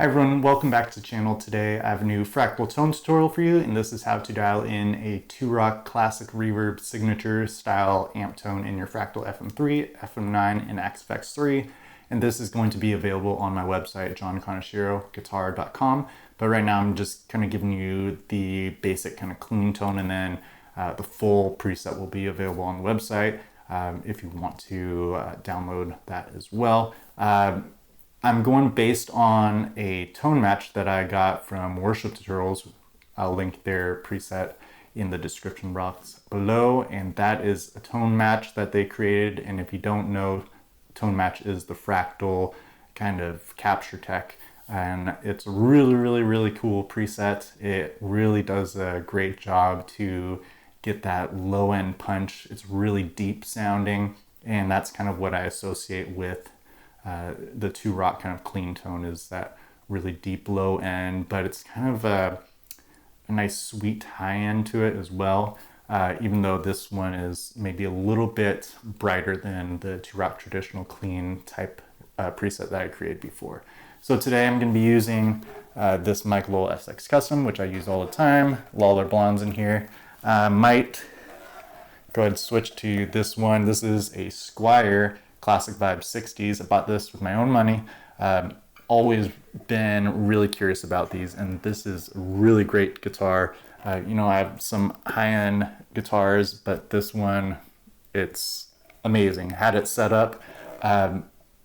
Hi everyone, welcome back to the channel. Today I have a new Fractal Tone tutorial for you, and this is how to dial in a 2-rock classic reverb signature style amp tone in your Fractal FM3, FM9, and XFX3. And this is going to be available on my website, johnconashiroguitar.com. But right now I'm just kind of giving you the basic kind of clean tone, and then the full preset will be available on the website if you want to download that as well. I'm going based on a tone match that I got from Worship Tutorials. I'll link their preset in the description box below, and that is a tone match that they created. And if you don't know, tone match is the Fractal kind of capture tech, and it's a really cool preset. It really does a great job to get that low end punch. It's really deep sounding, and that's kind of what I associate with the 2-rock kind of clean tone, is that really deep low end, but it's kind of a nice sweet high end to it as well, even though this one is maybe a little bit brighter than the 2-rock traditional clean type preset that I created before. So today I'm going to be using this Mike Lowell SX Custom, which I use all the time. Lawler Blondes in here. Might go ahead and switch to this one. This is a Squier Classic Vibe 60s. I bought this with my own money. Always been really curious about these, and this is a really great guitar. You know, I have some high-end guitars, but this one, it's amazing. Had it set up,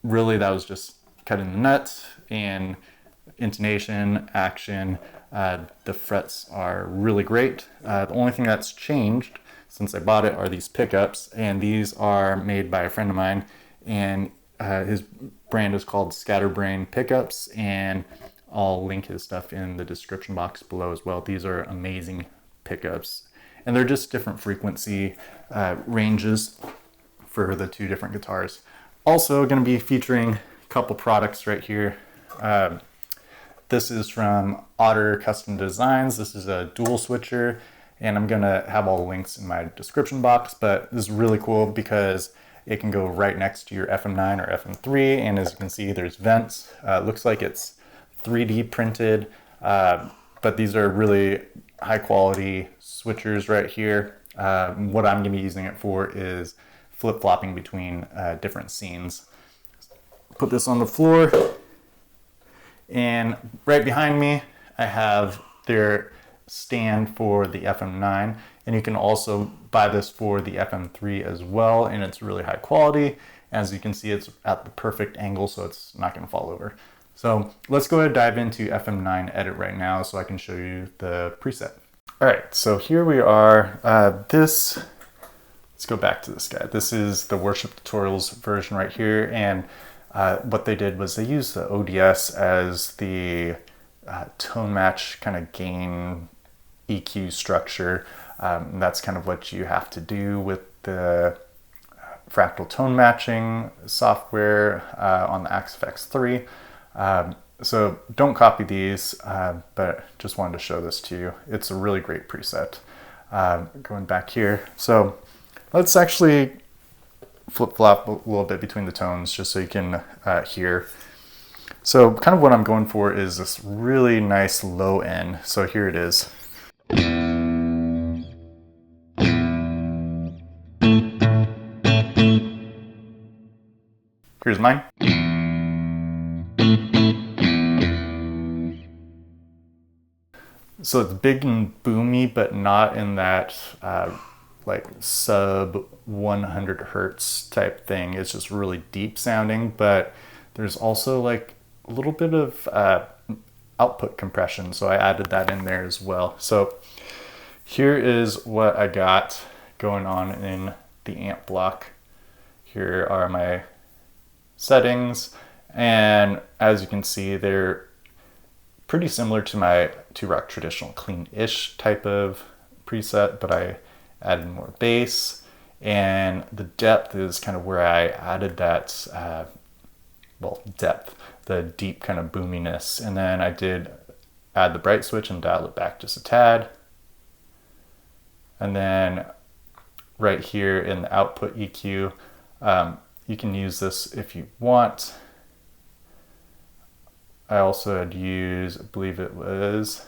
really that was just cutting the nuts and intonation, action. The frets are really great. The only thing that's changed since I bought it are these pickups, and these are made by a friend of mine, and his brand is called Scatterbrain Pickups, and I'll link his stuff in the description box below as well. These are amazing pickups, and they're just different frequency ranges for the two different guitars. Also going to be featuring a couple products right here. This is from Otter Custom Designs. This is a dual switcher, and I'm going to have all the links in my description box, but this is really cool because it can go right next to your FM9 or FM3, and as you can see, there's vents. Looks like it's 3D printed, but these are really high quality switchers right here. What I'm going to be using it for is flip-flopping between different scenes. Put this on the floor, and right behind me I have their stand for the FM9, and you can also buy this for the FM3 as well, and it's really high quality. As you can see, it's at the perfect angle, so it's not going to fall over. So let's go ahead and dive into FM9 edit right now so I can show you the preset. All right, so here we are. Let's go back to this guy. This is the Worship Tutorials version right here, and what they did was they used the ODS as the tone match kind of gain EQ structure. That's kind of what you have to do with the Fractal Tone Matching software on the XFX3. So don't copy these, but just wanted to show this to you. It's a really great preset. Going back here. So let's actually flip-flop a little bit between the tones just so you can hear. So kind of what I'm going for is this really nice low end. So here it is. Here's mine. So it's big and boomy, but not in that like sub 100 hertz type thing. It's just really deep sounding, but there's also like a little bit of output compression, so I added that in there as well. So here is what I got going on in the amp block. Here are my settings, and as you can see, they're pretty similar to my 2-rock traditional clean-ish type of preset, but I added more bass, and the depth is kind of where I added that depth, the deep kind of boominess. And then I did add the bright switch and dial it back just a tad. And then right here in the output EQ, you can use this if you want. I also had used, I believe it was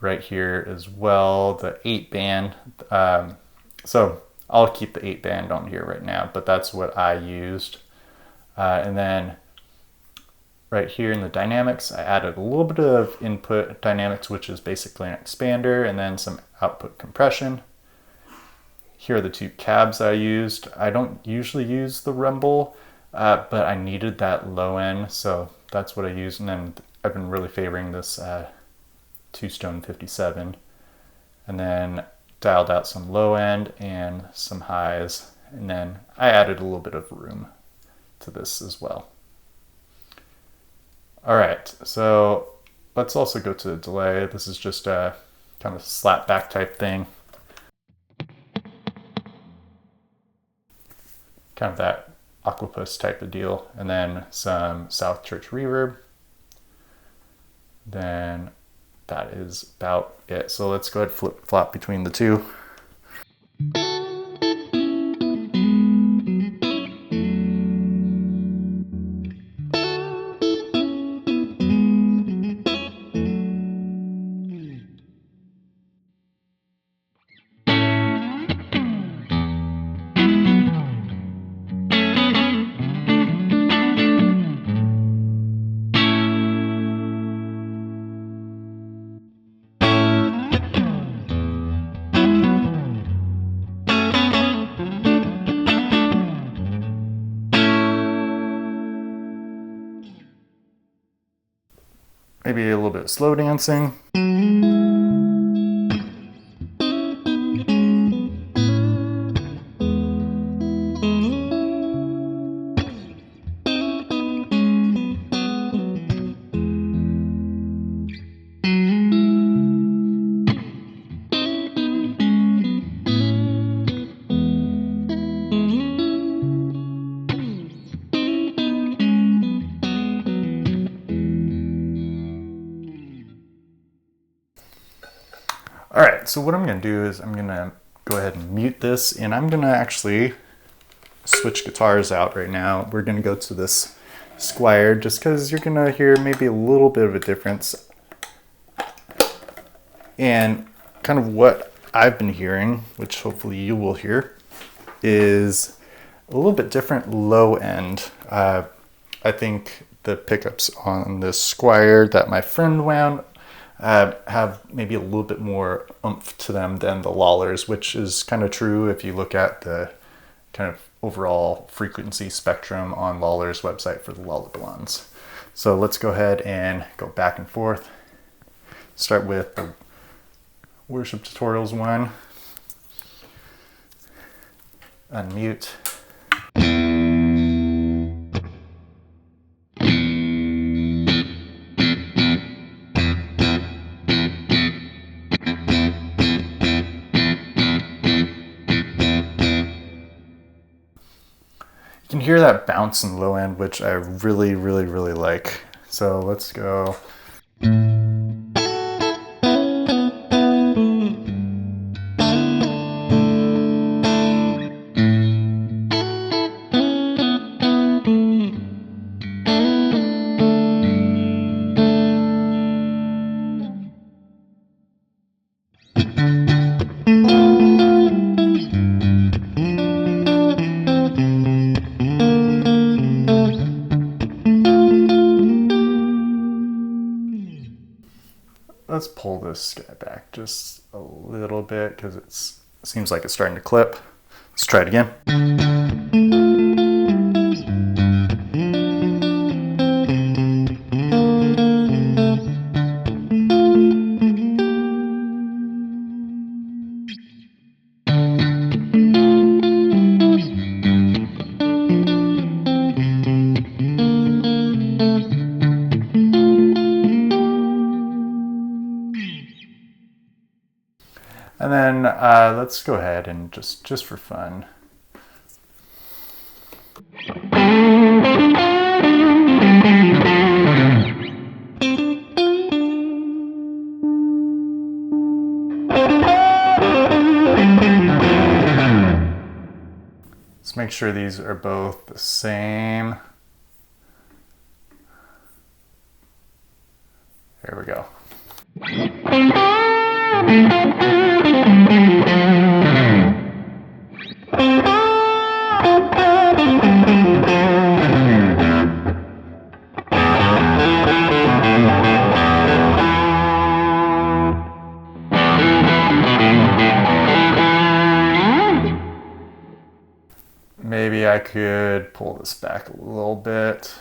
right here as well, the 8-band. So I'll keep the 8-band on here right now, but that's what I used. And then right here in the dynamics, I added a little bit of input dynamics, which is basically an expander, and then some output compression. Here are the two cabs I used. I don't usually use the rumble, but I needed that low end, so that's what I used. And then I've been really favoring this 2-Stone 57. And then dialed out some low end and some highs. And then I added a little bit of room to this as well. All right, so let's also go to the delay. This is just a kind of slap back type thing. Kind of that Octopus type of deal. And then some South Church reverb. Then that is about it. So let's go ahead and flip flop between the two. Maybe a little bit of slow dancing. All right, so what I'm gonna do is I'm gonna go ahead and mute this, and I'm gonna actually switch guitars out right now. We're gonna go to this Squier just because you're gonna hear maybe a little bit of a difference. And kind of what I've been hearing, which hopefully you will hear, is a little bit different low end. I think the pickups on this Squier that my friend wound have maybe a little bit more oomph to them than the Lawlers, which is kind of true if you look at the kind of overall frequency spectrum on Lawler's website for the Lollablondes. So let's go ahead and go back and forth. Start with the Worship Tutorials one. Unmute. You can hear that bounce in low end, which I really like. So let's go. Let's pull this guy back just a little bit because it seems like it's starting to clip. Let's try it again. And then let's go ahead and just for fun. Let's make sure these are both the same. Here we go. Maybe I could pull this back a little bit.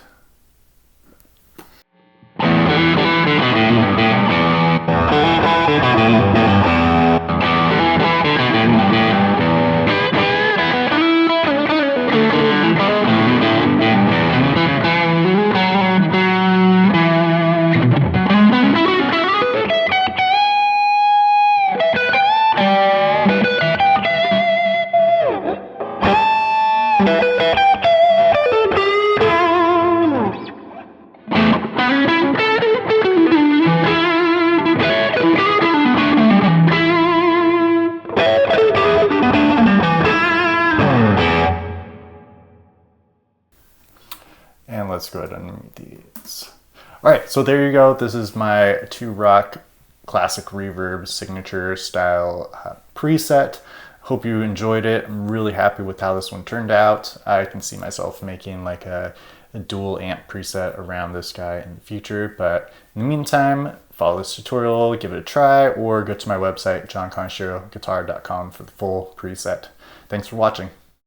And let's go ahead and mute these. All right, so there you go. This is my 2-Rock classic reverb signature style preset. Hope you enjoyed it. I'm really happy with how this one turned out. I can see myself making like a dual amp preset around this guy in the future. But in the meantime, follow this tutorial, give it a try, or go to my website, johnconcheroguitar.com for the full preset. Thanks for watching.